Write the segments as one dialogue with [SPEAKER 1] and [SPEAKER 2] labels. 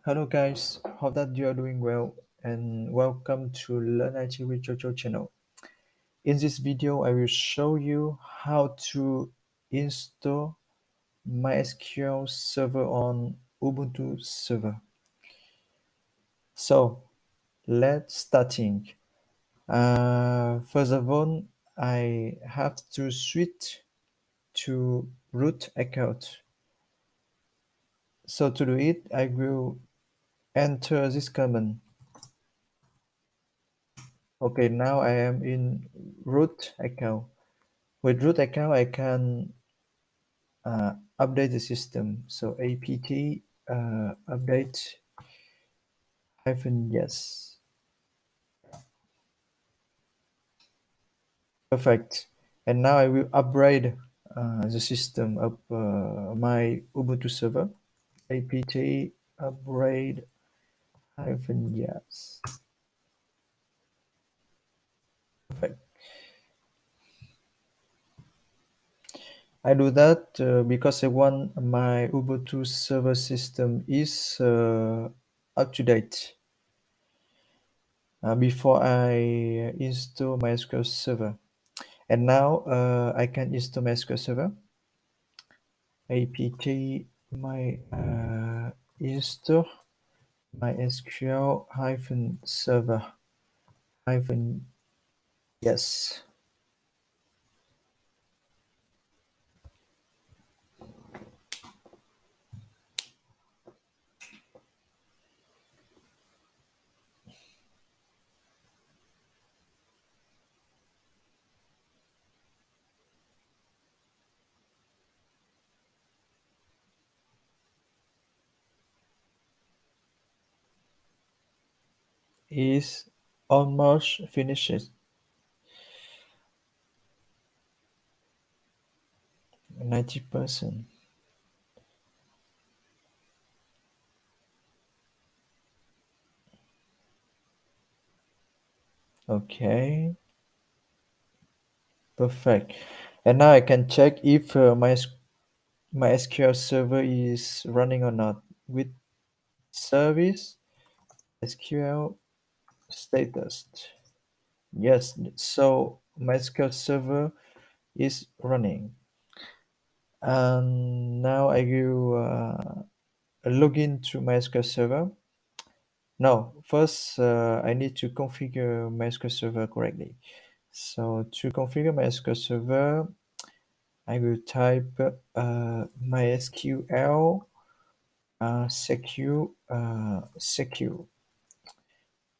[SPEAKER 1] Hello guys, hope that you are doing well and welcome to Learn IT with Jojo channel. In this video, I will show you how to install MySQL server on Ubuntu server. So let's starting. First of all, I have to switch to root account. So to do it, I will enter this command. Okay, now I am in root account. With root account, I can update the system. So apt update -yes. Perfect. And now I will upgrade the system of my Ubuntu server. Apt upgrade -yes. Perfect. I do that because I want my Ubuntu server system is up to date before I install MySQL server. And now I can install MySQL server. Apt my install MySQL server -yes. Is almost finished. 90%. Okay, perfect. And now I can check if my SQL server is running or not with service SQL status. Yes, so my SQL server is running. And now I will log into MySQL server. No, first I need to configure MySQL server correctly. So to configure MySQL server, I will type MySQL secure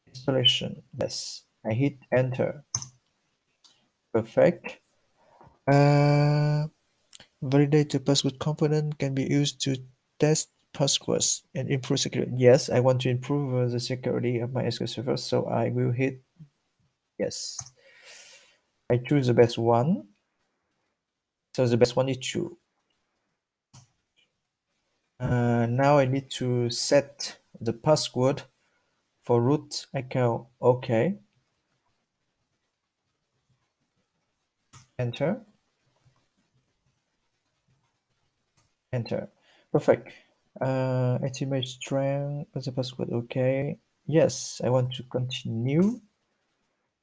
[SPEAKER 1] installation. Yes, I hit enter. Perfect. Validated password component can be used to test passwords and improve security. Yes, I want to improve the security of my SQL server, so I will hit yes. I choose the best one. So the best one is true. Now I need to set the password for root account. Okay. Enter. Enter. Perfect. Estimate strength as a password. Okay. Yes, I want to continue.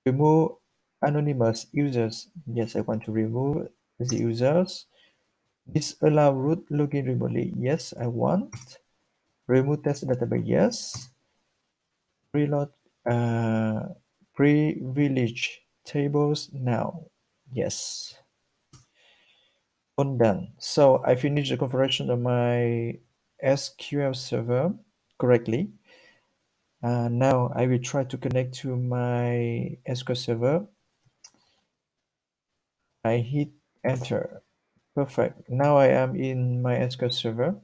[SPEAKER 1] Remove anonymous users. Yes, I want to remove the users. Disallow root login remotely. Yes, I want. Remove test database. Yes. Preload privilege tables now. Yes. All done. So I finished the configuration of my SQL server correctly. Now I will try to connect to my SQL server. I hit enter. Perfect. Now I am in my SQL server.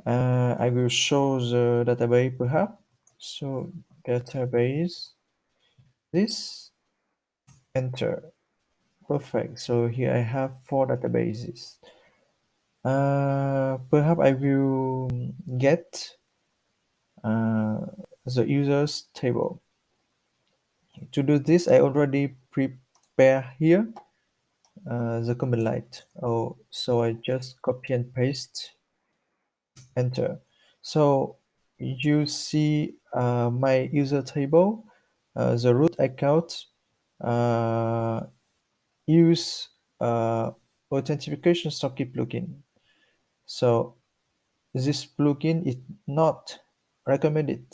[SPEAKER 1] I will show the database perhaps. So database, this, enter. Perfect. So here I have 4 databases. Perhaps I will get the users table. To do this, I already prepare here the command line. Oh, so I just copy and paste, enter. So you see my user table, the root account, uh, use authentication socket plugin. So this plugin is not recommended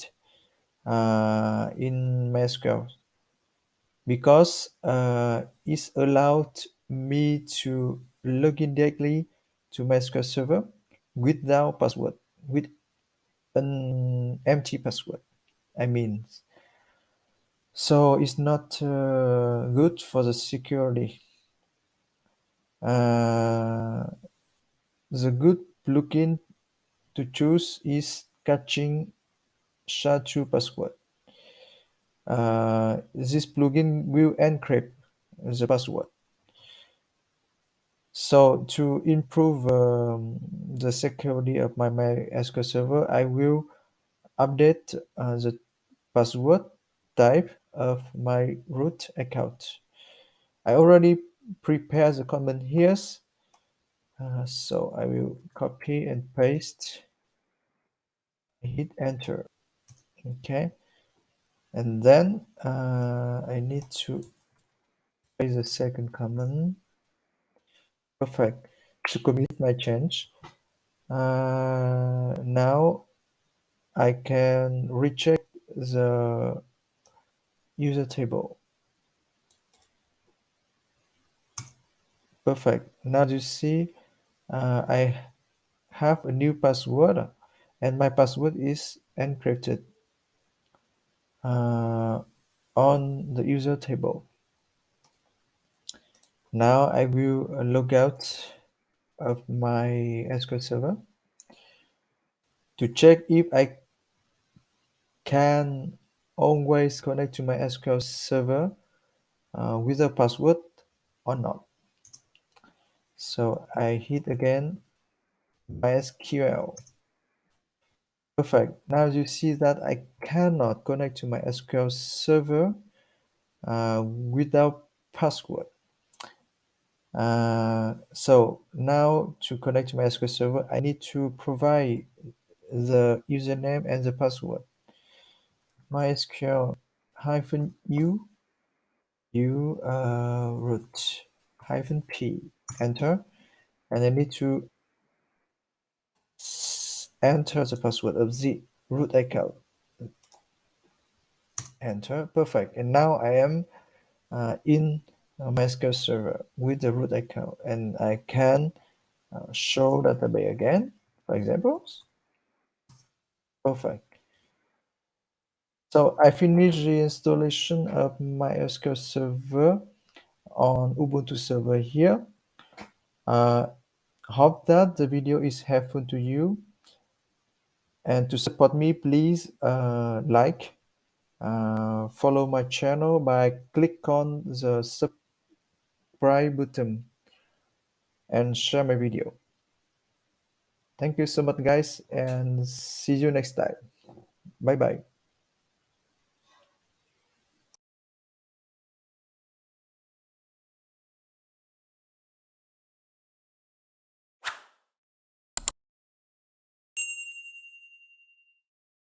[SPEAKER 1] in Mysql because it's allowed me to log in directly to Mysql server without password, with an empty password. I mean, so it's not good for the security. Uh, the good plugin to choose is catching SHA-2 password. This plugin will encrypt the password. So to improve the security of my MySQL server, I will update the password type of my root account. I already prepared the command here, so I will copy and paste, hit enter. Okay, and then I need to paste the second command. Perfect. To commit my change. Now I can recheck the user table. Perfect. Now you see I have a new password and my password is encrypted uh, on the user table. Now I will log out of my SQL server to check if I can always connect to my SQL server with a password or not. So I hit again MySQL. Perfect. Now you see that I cannot connect to my SQL server without password. So now to connect to my SQL server, I need to provide the username and the password. MySQL hyphen root hyphen p, enter, and I need to enter the password of the root account. Enter. Perfect. And now I am in MySQL server with the root account, and I can show database again, for example. Perfect. So I finished the installation of MySQL server on Ubuntu server here. Hope that the video is helpful to you, and to support me, please like, follow my channel by click on the subscribe button and share my video. Thank you so much, guys, and see you next time. Bye bye.